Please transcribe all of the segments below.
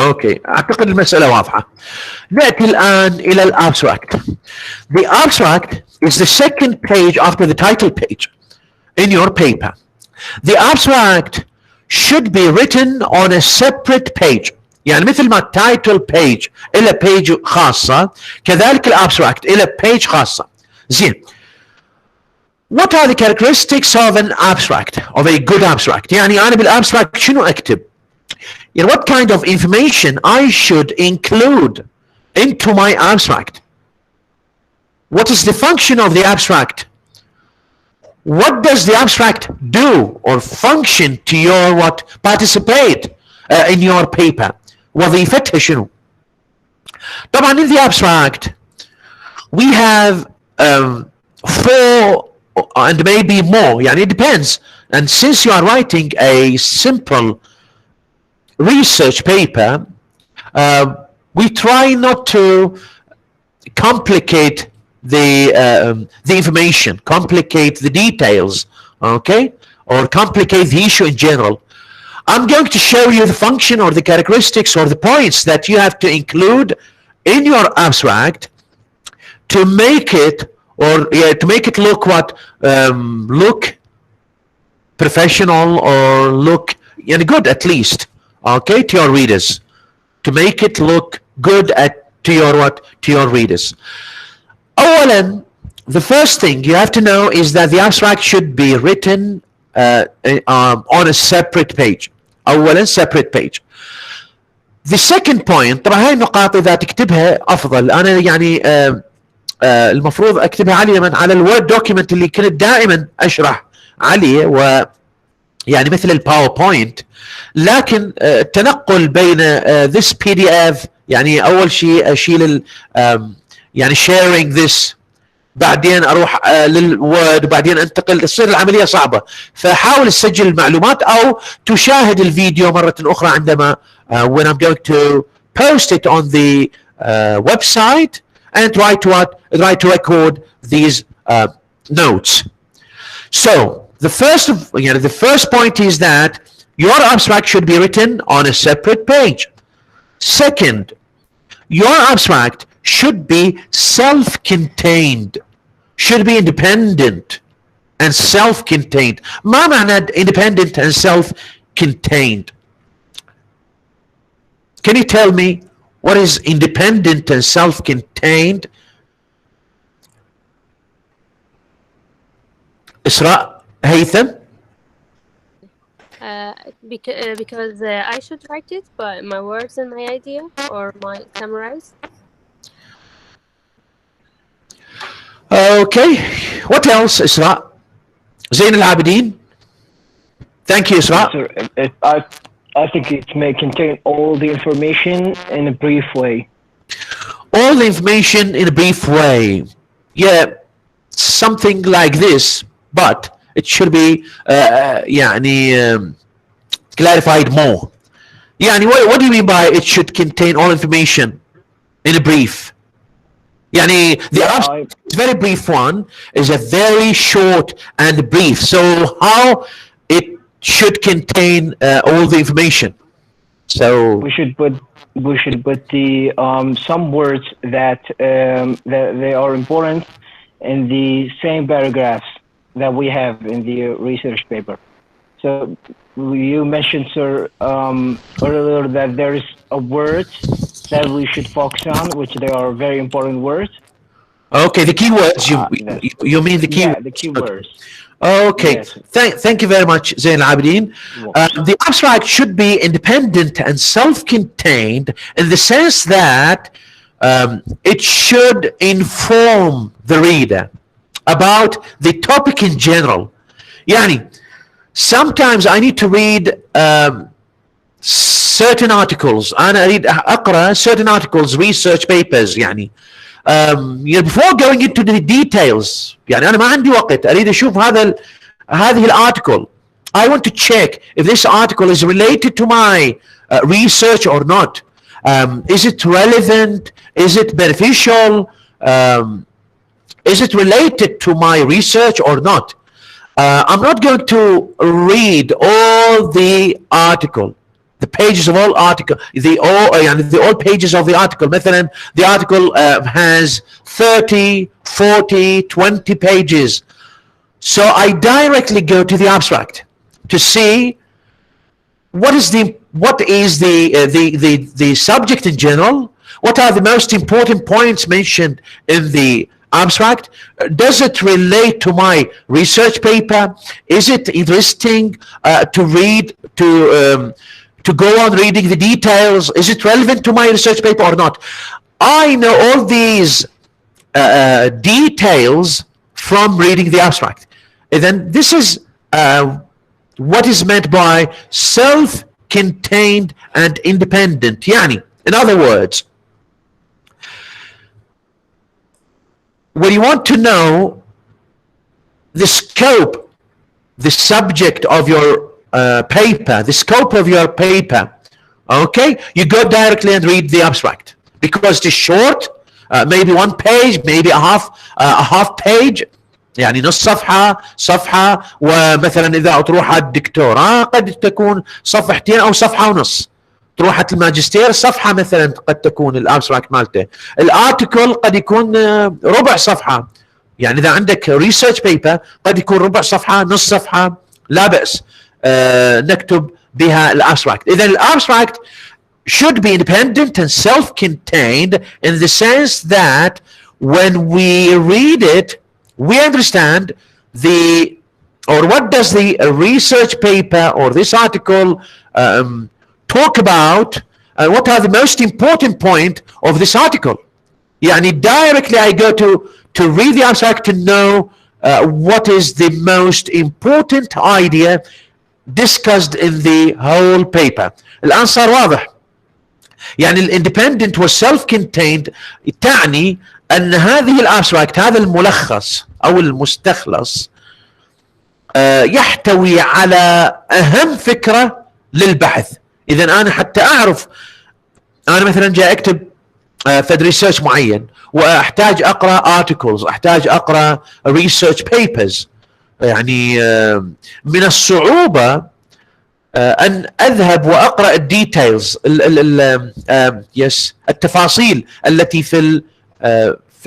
اوكي، اعتقد المسألة واضحة. نأتي الآن إلى الابstract. The abstract is the second page after the title page in your paper. The abstract should be written on a separate page. يعني مثل ما التايتل page إلى page خاصة، كذلك الابstract إلى page خاصة. زين. What are the characteristics of an abstract, of a good abstract؟ يعني أنا بالabstract شنو أكتب؟ You know, what kind of information I should include into my abstract? What is the function of the abstract? What does the abstract do or function to your participate in your paper? وظيفتها شنو؟ طبعا in the abstract we have 4 and maybe more, يعني it depends. And since you are writing a simple research paper, we try not to complicate the information, complicate the details, okay, or complicate the issue in general. I'm going to show you the function or the characteristics or the points that you have to include in your abstract to make it, or to make it look look professional, or look good at least, okay, to your readers, to make it look good to your readers. أولا, the first thing you have to know is that the abstract should be written on a separate page. أولا separate page. The second point, طبعا هاي النقاط إذا تكتبها أفضل. أنا يعني المفروض أكتبها على الوورد دوكيمنت اللي كنت دائما أشرح عليه، و يعني مثل الباوربوينت، لكن التنقل بين this PDF، يعني أول شيء أشيل يعني sharing this، بعدين اروح للوورد، وبعدين انتقل، تصير العمليه صعبه. فحاول تسجل المعلومات او تشاهد الفيديو مره اخرى عندما when I'm going to post it on the website, and try to record these notes. So the first point is that your abstract should be written on a separate page. Second, your abstract should be self-contained, should be independent and self-contained. ما معنى independent and self-contained? Can you tell me what is independent and self-contained? إسراء هيثم. Because I should write it, but my words and my idea, or my summarize. Okay, what else, إسراء؟ زين العابدين. Thank you, إسراء. Sir, I think it may contain all the information in a brief way. All the information in a brief way. Yeah, something like this, but it should be clarified more. يعني what do you mean by it should contain all information in a brief? يعني the very brief one is a very short and brief. So how it should contain all the information? So we should put the some words that they are important in the same paragraphs that we have in the research paper. So you mentioned, sir, earlier that there is a word that we should focus on, which they are very important words. Okay, the keywords. You mean the keywords? Yeah, the keywords. Okay, yes. Thank you very much, Zain Al-Abidin. The abstract should be independent and self-contained in the sense that it should inform the reader about the topic in general. يعني sometimes I need to read certain articles. أنا أريد أقرأ certain articles, research papers يعني. Before going into the details, يعني أنا ما عندي وقت أريد أشوف هذه الارticle. I want to check if this article is related to my research or not. Is it relevant? Is it beneficial? Is it related to my research or not? I'm not going to read all the article. the pages of all article, the all pages of the article. مثلا the article has 30, 40, 20 pages. So I directly go to the abstract to see what is the subject in general. What are the most important points mentioned in the abstract? Does it relate to my research paper? Is it interesting to read, to go on reading the details? Is it relevant to my research paper or not? I know all these details from reading the abstract. And then this is what is meant by self-contained and independent. يعني, in other words, when you want to know the scope, the subject of your paper, the scope of your paper, okay, you go directly and read the abstract because it is short, maybe one page, maybe a half page, يعني نص صفحة ومثلا إذا تروح على الدكتوراه قد تكون صفحتين أو صفحة ونص. تروح على الماجستير صفحة مثلا قد تكون الابستراكت مالته. الارتكل قد يكون ربع صفحة. يعني إذا عندك ريسيرش بيبر قد يكون ربع صفحة نص صفحة لا بأس نكتب بها الابستراكت. إذا الابستراكت should be independent and self-contained in the sense that when we read it, we understand what does the research paper or this article talk about, what are the most important point of this article. يعني directly I go to read the abstract to know what is the most important idea discussed in the whole paper. الآن صار واضح. يعني الاندبندنت والسلف كونتيند تعني ان هذه الابستراكت، هذا الملخص او المستخلص يحتوي على اهم فكره للبحث. اذا انا حتى اعرف، انا مثلا جاي اكتب فد ريسيرش معين واحتاج اقرا ارتكلز، احتاج اقرا ريسيرش بيبرز، يعني من الصعوبه ان اذهب واقرا الديتيلز التفاصيل التي في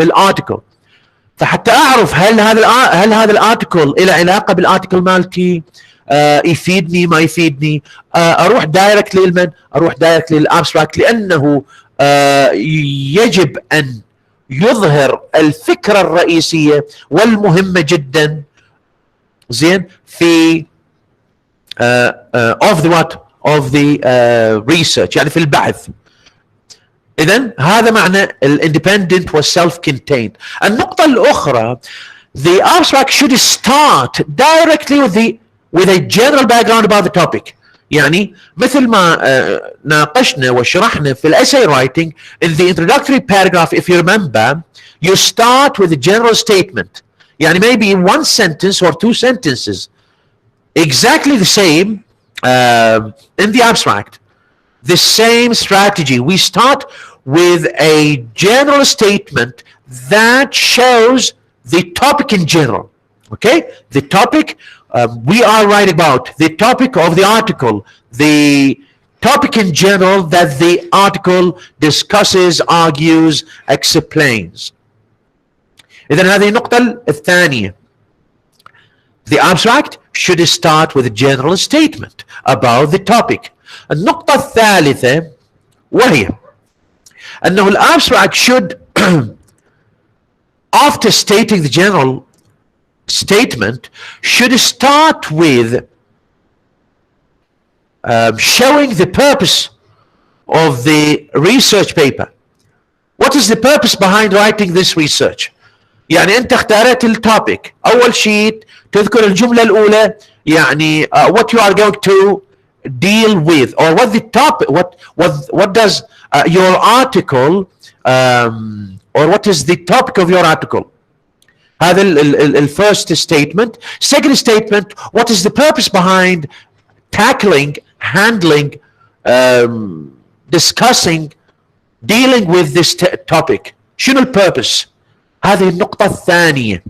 الارتكل، فحتى اعرف هل هذا الارتكل له علاقه بالارتكل مالتي، يفيدني ما يفيدني، اروح دايركت للمن، اروح دايركت للابستراكت، لانه يجب ان يظهر الفكره الرئيسيه والمهمه جدا زين في of the research، يعني في البحث. إذن هذا معنى الاندبندنت والسلف كونتيند. النقطة الأخرى، the abstract should start directly with a general background about the topic. يعني مثل ما ناقشنا وشرحنا في الessay writing in the introductory paragraph, if you remember, you start with a general statement. يعني maybe one sentence or two sentences. Exactly the same in the abstract, the same strategy. We start with a general statement that shows the topic in general. Okay, the topic we are writing about, the topic of the article, the topic in general that the article discusses, argues, explains. إذن هذه النقطة الثانية. The abstract should start with a general statement about the topic. النقطة الثالثة وهي أنه الابستراكت should after stating the general statement should start with showing the purpose of the research paper. What is the purpose behind writing this research? يعني أنت اختارت التوبيك، أول شيء تذكر الجملة الأولى، يعني what you are going to deal with, or what the topic, what does your article or what is the topic of your article. هذا ال first statement. Second statement, what is the purpose behind tackling, handling, discussing, dealing with this topic. شنو الpurpose؟ هذه النقطة الثانية.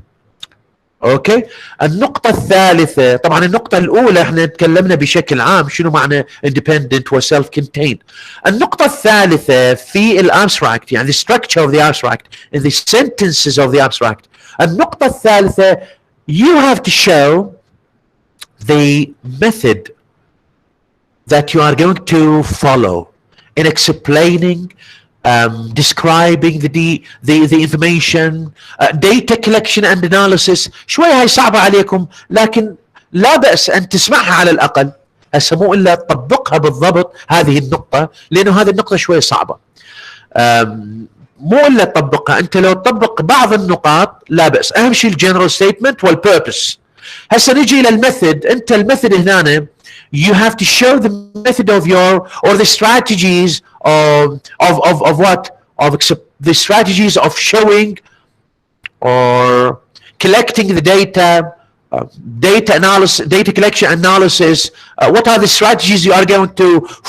اوكي. النقطة الثالثة، طبعا النقطة الأولى احنا تكلمنا بشكل عام شنو معنى independent و self contained. النقطة الثالثة في الابستراكت يعني the structure of the abstract in the sentences of the abstract. النقطة الثالثة you have to show the method that you are going to follow in explaining describing the information, data collection and analysis. شوية هاي صعبة عليكم لكن لا بأس أن تسمعها على الأقل، هسه مو إلا تطبقها بالضبط هذه النقطة، لأنه هذه النقطة شوية صعبة. مو إلا تطبقها، أنت لو تطبق بعض النقاط لا بأس. أهم شيء الجنرال ستيتمنت والبيربس. هسه نجي إلى الميثود. أنت الميثود هنا you have to show the method of your or the strategies of what of the strategies of showing or collecting the data, data analysis, data collection analysis. What are the strategies you are going to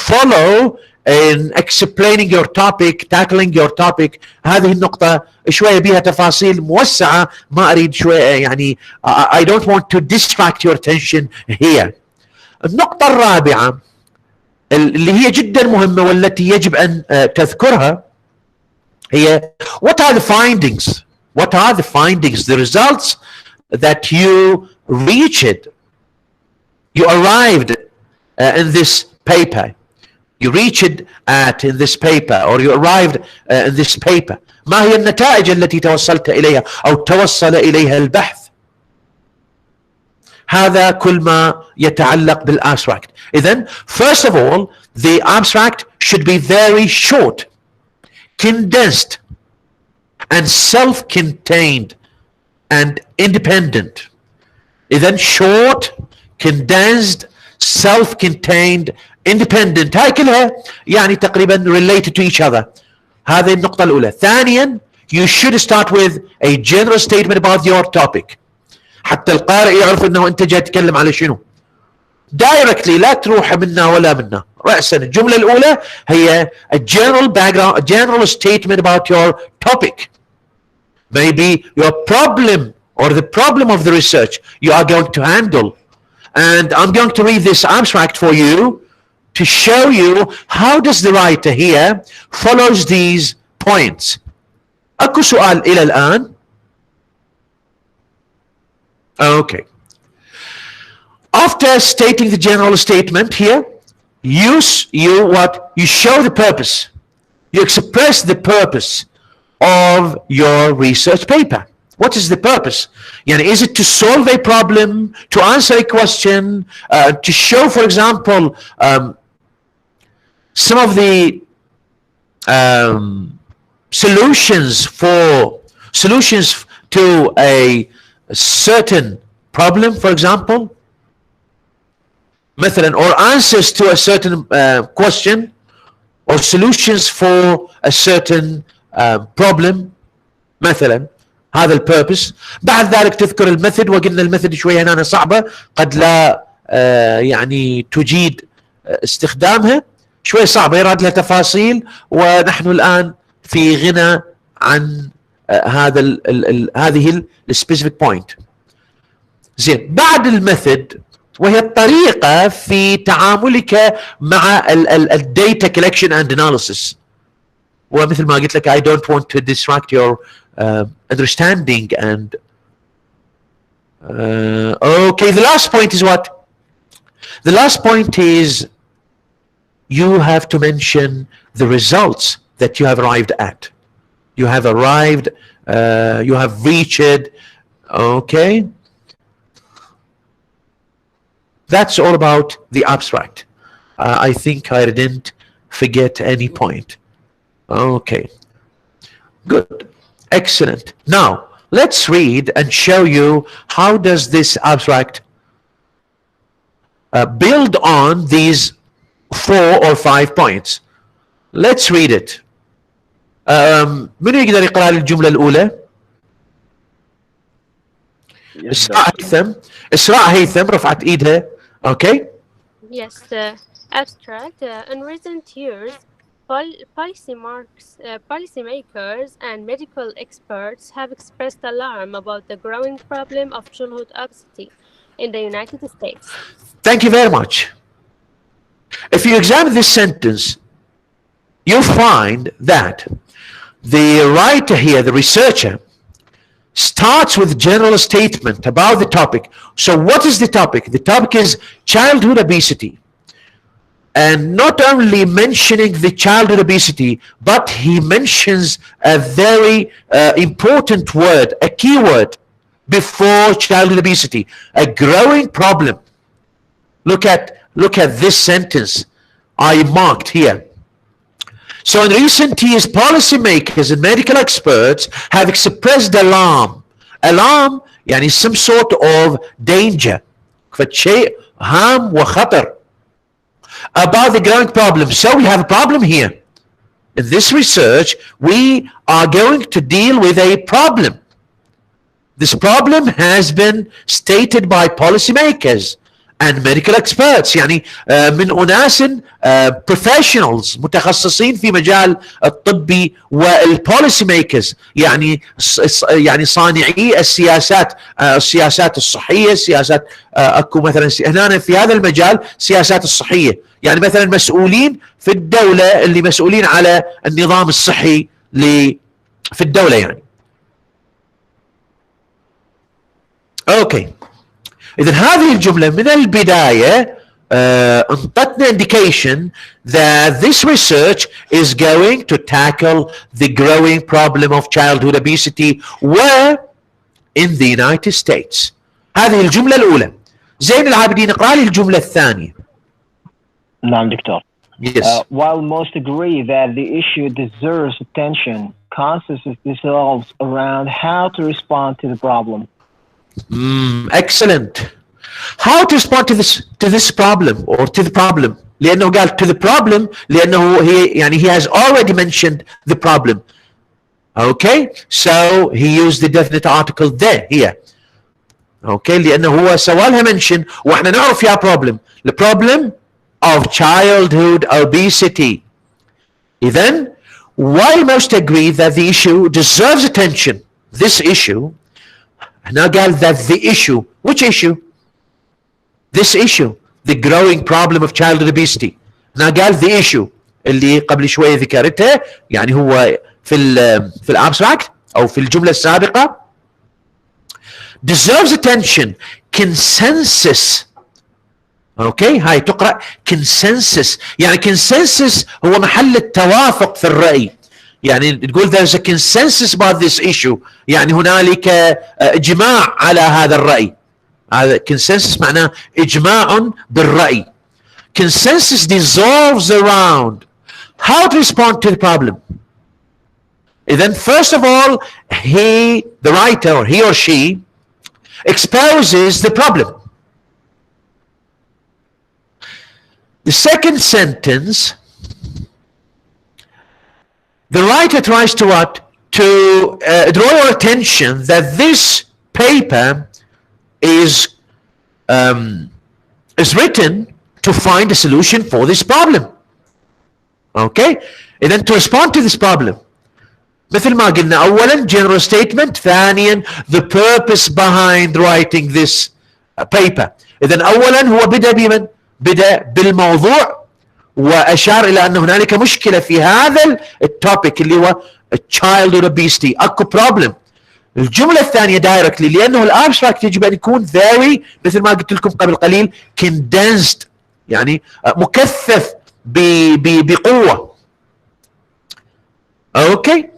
follow in explaining your topic, tackling your topic. هذه النقطة شوية بها تفاصيل موسعة، ما أريد شوية يعني I don't want to distract your attention here. النقطة الرابعة اللي هي جدا مهمة والتي يجب أن تذكرها هي what are the findings? What are the findings? The results that you reached, you arrived in this paper. You reached at in this paper or you arrived in this paper. ما هي النتائج التي توصلت إليها أو توصل إليها البحث؟ هذا كل ما يتعلق بالabstract. إذن first of all the abstract should be very short, condensed and self-contained and independent. إذن short, condensed, self-contained, independent. هاي كلها يعني تقريبا related to each other. هذه النقطة الأولى. ثانيا you should start with a general statement about your topic حتى القارئ يعرف انه انت جاي تتكلم على شنو. دايركتلي لا تروح منا ولا منا، رأسا الجملة الأولى هي a general background, a general statement about your topic. Maybe your problem or the problem of the research you are going to handle. And I'm going to read this abstract for you to show you how does the writer here follows these points. أكو سؤال إلى الآن؟ Okay. After stating the general statement here, you show the purpose. You express the purpose of your research paper. What is the purpose? Yani, is it to solve a problem, to answer a question, to show, for example, some of the solutions to a certain problem, for example, مثلا, or answers to a certain question, or solutions for a certain problem مثلا. هذا البيربس. بعد ذلك تذكر الميثود، وقلنا الميثود شويه هنا صعبه قد لا يعني تجيد استخدامها، شويه صعبه يراد لها تفاصيل، ونحن الان في غنى عن هذه السبيسيفيك بوينت. زين، بعد الميثود وهي الطريقه في تعاملك مع الداتا كولكشن اند اناليسيس. ومثل ما قلت لك I don't want to distract your understanding and okay, the last point is what? The last point is you have to mention the results that you have arrived at. You have arrived, you have reached, okay? That's all about the abstract. I think I didn't forget any point. Okay, good, excellent. Now let's read and show you how does this abstract build on these 4 or 5 points. Let's read it. من يقدر يقرأ لي الجملة الأولى؟ إسراء هيثم رفعت إيدها. Okay. Yes, abstract. In recent years, policymakers and medical experts have expressed alarm about the growing problem of childhood obesity in the United States. Thank you very much. If you examine this sentence, you find that the writer here, the researcher, starts with a general statement about the topic. So what is the topic? The topic is childhood obesity. And not only mentioning the childhood obesity, but he mentions a very important word, a key word before childhood obesity, a growing problem. Look at this sentence I marked here. So in recent years, policymakers and medical experts have expressed alarm. Alarm يعني some sort of danger. فشيء هام وخطر about the growing problem. So we have a problem here. In this research, we are going to deal with a problem. This problem has been stated by policymakers and medical experts يعني من أناس professionals متخصصين في مجال الطبي والpolicy makers يعني صانعي السياسات الصحية السياسات اكو مثلا هنا في هذا المجال سياسات الصحية يعني مثلا مسؤولين في الدولة اللي مسؤولين على النظام الصحي في الدولة يعني. اوكي إذن هذه الجملة من البداية انطتنا indication that this research is going to tackle the growing problem of childhood obesity where in the United States. هذه الجملة الأولى. زين العابدين اقرأ لي الجملة الثانية. نعم دكتور. Yes. While most agree that the issue deserves attention, consensus dissolves around how to respond to the problem. Excellent. How to respond to this problem or to the problem لأنه قال to the problem لأنه he has already mentioned the problem. Okay, so he used the definite article there here. Okay, لأنه هو سوالها mention وإحنا نعرف يا problem, the problem of childhood obesity. Then, while most agree that the issue deserves attention, this issue هنا قال that the issue, which issue? This issue, the growing problem of childhood obesity. هنا قال the issue اللي قبل شوية ذكرتها يعني هو في الابستراكت أو في الجملة السابقة. Deserves attention, consensus. اوكي هاي تقرأ consensus يعني consensus هو محل التوافق في الرأي. يعني تقول there's a consensus about this issue يعني هنالك اجماع على هذا الرأي. هذا consensus معناه اجماع بالرأي. Consensus dissolves around how to respond to the problem. Then first of all the writer or he or she exposes the problem. The second sentence, the writer tries to what? To draw your attention that this paper is written to find a solution for this problem. Okay? And then to respond to this problem. مثل ما قلنا أولا general statement, ثانيا the purpose behind writing this paper. إذن أولا هو بدأ بالموضوع وأشار إلى أن هنالك مشكلة في هذا التوبيك اللي هو childhood obesity. أكو problem. الجملة الثانية دايركتلي لأنه الابستراكت يجب أن يكون very مثل ما قلت لكم قبل قليل condensed يعني مكثف بقوة. أوكي.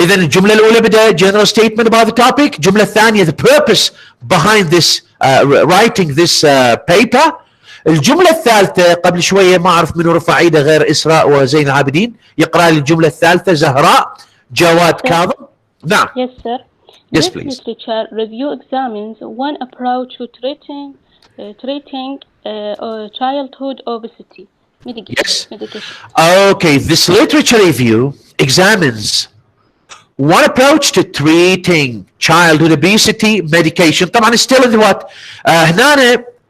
إذن الجملة الأولى بدأ general statement about the topic. الجملة الثانية the purpose behind this writing this paper. الجملة الثالثة قبل شوية ما أعرف منو رفع ايده غير إسراء وزين العابدين يقرأ لي الجملة الثالثة. زهراء جواد كاظم. نعم. Yes, sir. Yes, this please. literature review examines one approach to treating childhood obesity. Yes. Medication. Okay, this literature review examines one approach to treating childhood obesity medication. طبعا still in what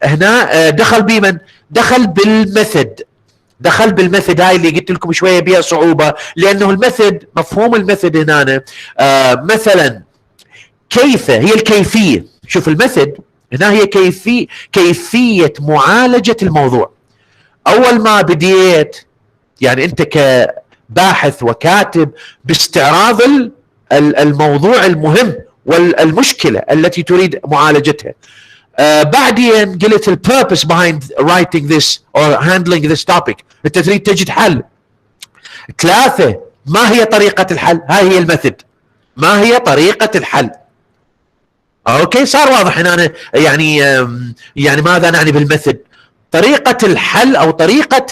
هنا دخل بمن؟ دخل بالميثود. دخل بالميثود هاي اللي قلت لكم شويه بها صعوبه، لانه الميثود، مفهوم الميثود هنا مثلا كيف هي الكيفيه. شوف الميثود هنا هي كيفيه معالجه الموضوع. اول ما بديت يعني انت كباحث وكاتب باستعراض الموضوع المهم والمشكله التي تريد معالجتها. بعدين قلت ال purpose behind writing this or handling this topic، انت تريد تجد حل. 3 ما هي طريقة الحل؟ هاي هي الميثود، ما هي طريقة الحل؟ اوكي صار واضح هنا يعني ماذا نعني بالميثود؟ طريقة الحل او طريقة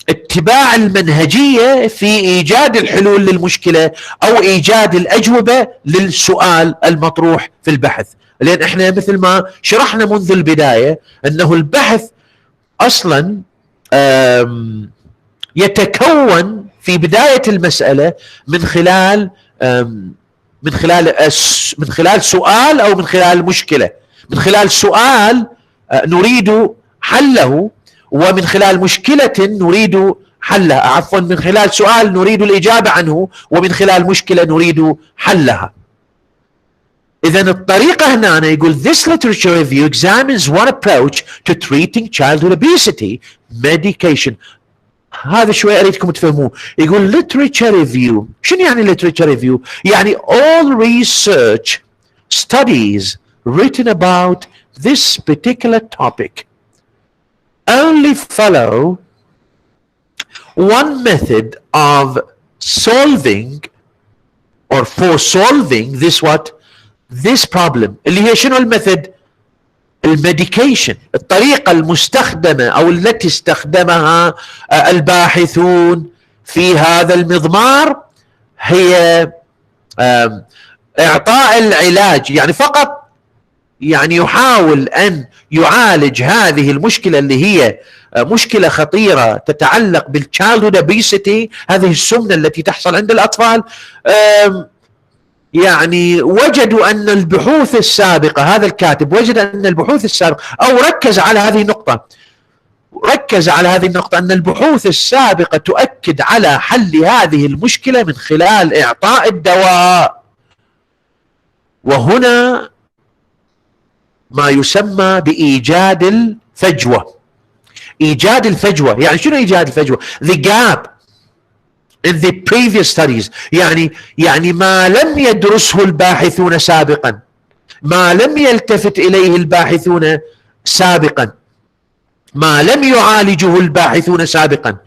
اتباع المنهجية في ايجاد الحلول للمشكلة او ايجاد الاجوبة للسؤال المطروح في البحث. لان احنا مثل ما شرحنا منذ البداية انه البحث اصلا يتكون في بداية المسألة من خلال سؤال او من خلال مشكلة. من خلال سؤال نريد حله، ومن خلال مشكلة نريد حلها، عفوا من خلال سؤال نريد الإجابة عنه، ومن خلال مشكلة نريد حلها. إذا الطريقة هنا أنا يقول this literature review examines one approach to treating childhood obesity medication. هذا شوي أريدكم تفهموه. يقول literature review، شنو يعني literature review؟ يعني all research studies written about this particular topic only follow one method of solving or for solving this problem. اللي هي شنو الميثود؟ الميديكيشن، الطريقة المستخدمة او التي استخدمها الباحثون في هذا المضمار هي اعطاء العلاج. يعني فقط يعني يحاول ان يعالج هذه المشكلة اللي هي مشكلة خطيرة تتعلق بالchildhood obesity، هذه السمنة التي تحصل عند الاطفال. يعني وجدوا ان البحوث السابقة، هذا الكاتب وجد ان البحوث السابقة او ركز على هذه النقطة ان البحوث السابقة تؤكد على حل هذه المشكلة من خلال اعطاء الدواء. وهنا ما يسمى بإيجاد الفجوة. إيجاد الفجوة يعني شنو إيجاد الفجوة؟ The gap in the previous studies، يعني ما لم يدرسه الباحثون سابقا، ما لم يلتفت إليه الباحثون سابقا، ما لم يعالجه الباحثون سابقا.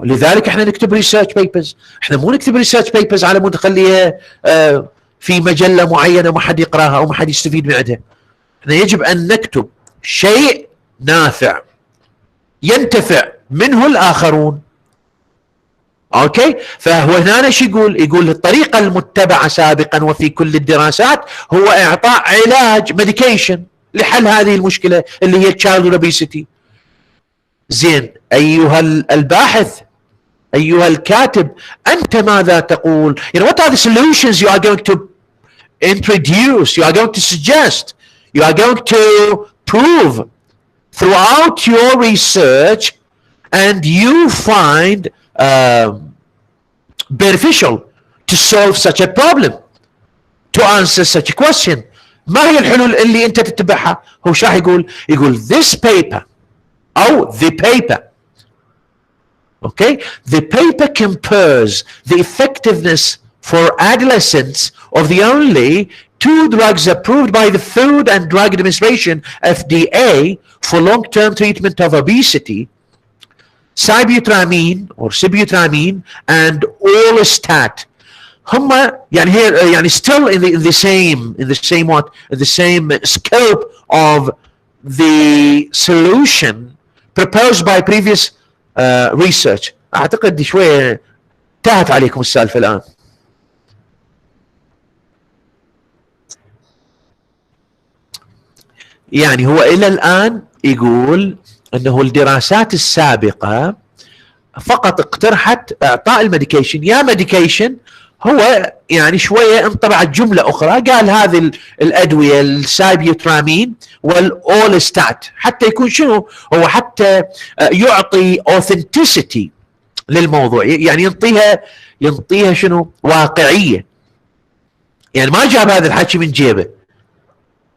لذلك احنا نكتب ريسيرش بيبرز، احنا مو نكتب ريسيرش بيبرز على مود نخليها في مجلة معينة ما حد يقراها او ما حد يستفيد منها. احنا يجب ان نكتب شيء نافع ينتفع منه الاخرون. اوكي، فهو هنا شو يقول الطريقة المتبعة سابقا وفي كل الدراسات هو اعطاء علاج ميديكيشن لحل هذه المشكلة اللي هي childhood obesity. زين ايها الباحث، ايها الكاتب، انت ماذا تقول؟ what are the solutions you are going to introduce, you are going to suggest, you are going to prove throughout your research and you find beneficial to solve such a problem, to answer such a question. ما هي الحلول اللي انت تتبعها؟ هو شو راح يقول this paper او the paper. Okay, the paper compares the effectiveness for adolescents of the only 2 drugs approved by the Food and Drug Administration FDA for long-term treatment of obesity, sibutramine or sibutramine and orlistat. هم يعني here يعني still in the same scope of the solution proposed by previous research. اعتقد شوية انتهت عليكم السالفة الان. يعني هو الى الان يقول انه الدراسات السابقة فقط اقترحت اعطاء الميديكيشن، يا ميديكيشن هو يعني شوية انطبعت جملة أخرى، قال هذه الأدوية السايبيوترامين والأولستات حتى يكون شنو هو، حتى يعطي authenticity للموضوع، يعني ينطيها شنو، واقعية. يعني ما جاب هذا الحكي من جيبه،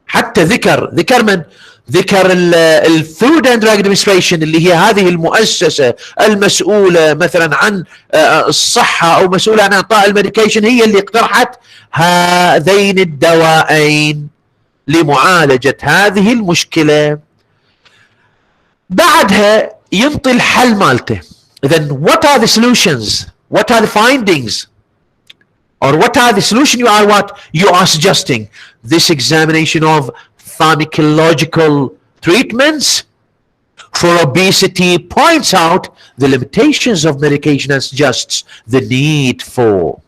حتى ذكر من ذكر الفود اند دراج ادمنستريشن اللي هي هذه المؤسسه المسؤوله مثلا عن الصحه او مسؤوله عن اعطاء الميديكيشن، هي اللي اقترحت هذين الدوائين لمعالجه هذه المشكله. بعدها ينطي الحل مالته. Then what are the solutions? What are the findings? Or what are the solution you are suggesting? This examination of pharmacological treatments for obesity points out the limitations of medication and suggests the need for.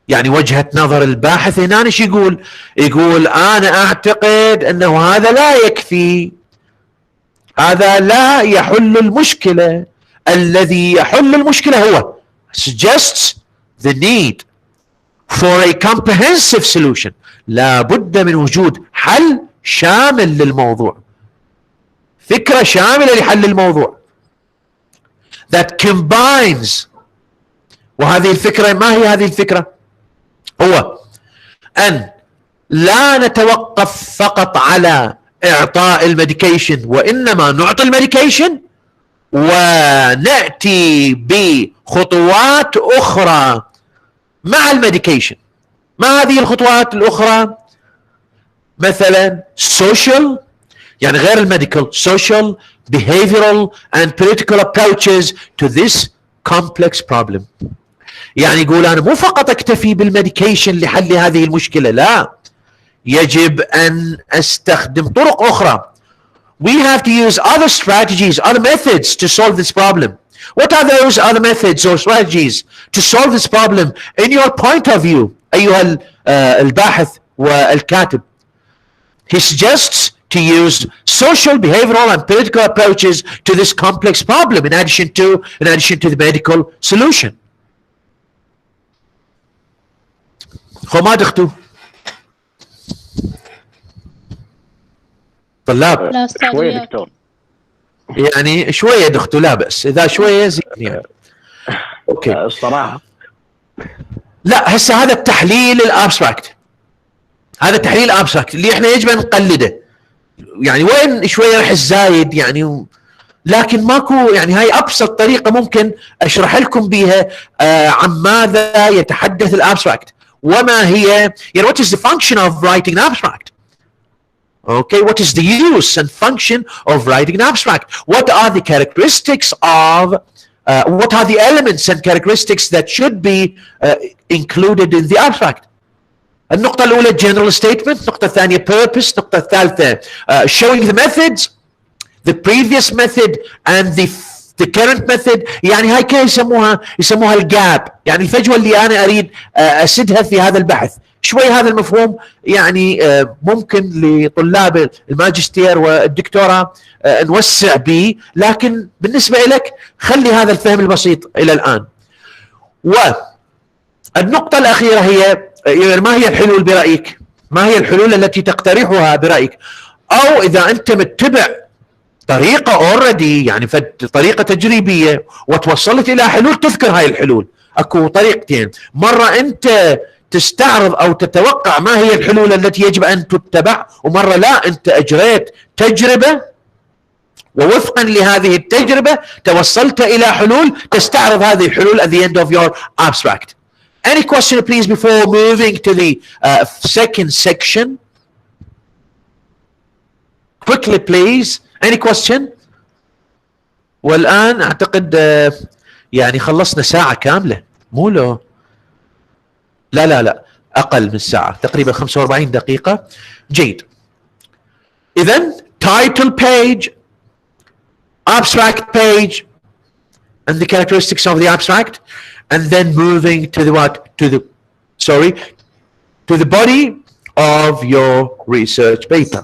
يعني وجهة نظر الباحث هنا ايش يقول؟ يقول انا اعتقد انه هذا لا يكفي، هذا لا يحل المشكلة. الذي يحل المشكلة هو suggests the need for a comprehensive solution. لا بد من وجود حل شامل للموضوع، فكرة شاملة لحل الموضوع that combines. وهذه الفكرة، ما هي هذه الفكرة؟ هو أن لا نتوقف فقط على إعطاء الميديكيشن، وإنما نعطي الميديكيشن ونأتي بخطوات أخرى مع الميديكيشن. ما هذه الخطوات الأخرى؟ مثلا social، يعني غير الميديكال، social, behavioral and political approaches to this complex problem. يعني يقول أنا مو فقط أكتفي بالميديكيشن لحل هذه المشكلة، لا، يجب أن أستخدم طرق أخرى. We have to use other strategies, other methods to solve this problem. What are those other methods or strategies to solve this problem in your point of view أيها الباحث والكاتب؟ He suggests to use social, behavioral and political approaches to this complex problem in addition to the medical solution. خو ما دختوا طلاب؟ لا أستاذ شوية رياض. دكتور. يعني شوية دختوا، لا بأس، إذا شوية زين يعني. أوكي. الصراحة لا هسه هذا التحليل الابستراكت، هذا التحليل الابستراكت اللي احنا يجب ان نقلده. يعني وين شويه راح الزايد يعني، لكن ماكو يعني، هاي ابسط طريقه ممكن اشرح لكم بها عن ماذا يتحدث الابستراكت وما هي، يعني what is the function of writing an abstract. Okay, what is the use and function of writing an abstract? What are the characteristics of what are the elements and characteristics that should be included in the abstract? النقطة الأولى general statement، النقطة الثانية purpose، النقطة الثالثة showing the methods, the previous method and the current method. يعني هاي كلها يسموها الجاب، يعني الفجوة اللي أنا أريد أسدها في هذا البحث. شوي هذا المفهوم يعني ممكن لطلاب الماجستير والدكتوراه نوسع به، لكن بالنسبة لك خلي هذا الفهم البسيط إلى الآن. والنقطة الأخيرة هي ما هي الحلول برأيك؟ ما هي الحلول التي تقترحها برأيك؟ أو إذا أنت متبع طريقة already، يعني طريقة تجريبية وتوصلت إلى حلول، تذكر هاي الحلول. أكو طريقتين، مرة أنت تستعرض أو تتوقع ما هي الحلول التي يجب أن تتبع، ومرة لا، أنت أجريت تجربة ووفقا لهذه التجربة توصلت إلى حلول، تستعرض هذه الحلول at the end of your abstract. Any question please before moving to the second section? Quickly please. Any question? والآن أعتقد يعني خلصنا ساعة كاملة، مو لا أقل من ساعة، تقريبا 45 دقيقة. جيد. إذن title page, abstract page and the characteristics of the abstract, and then moving to the what? To the body of your research paper.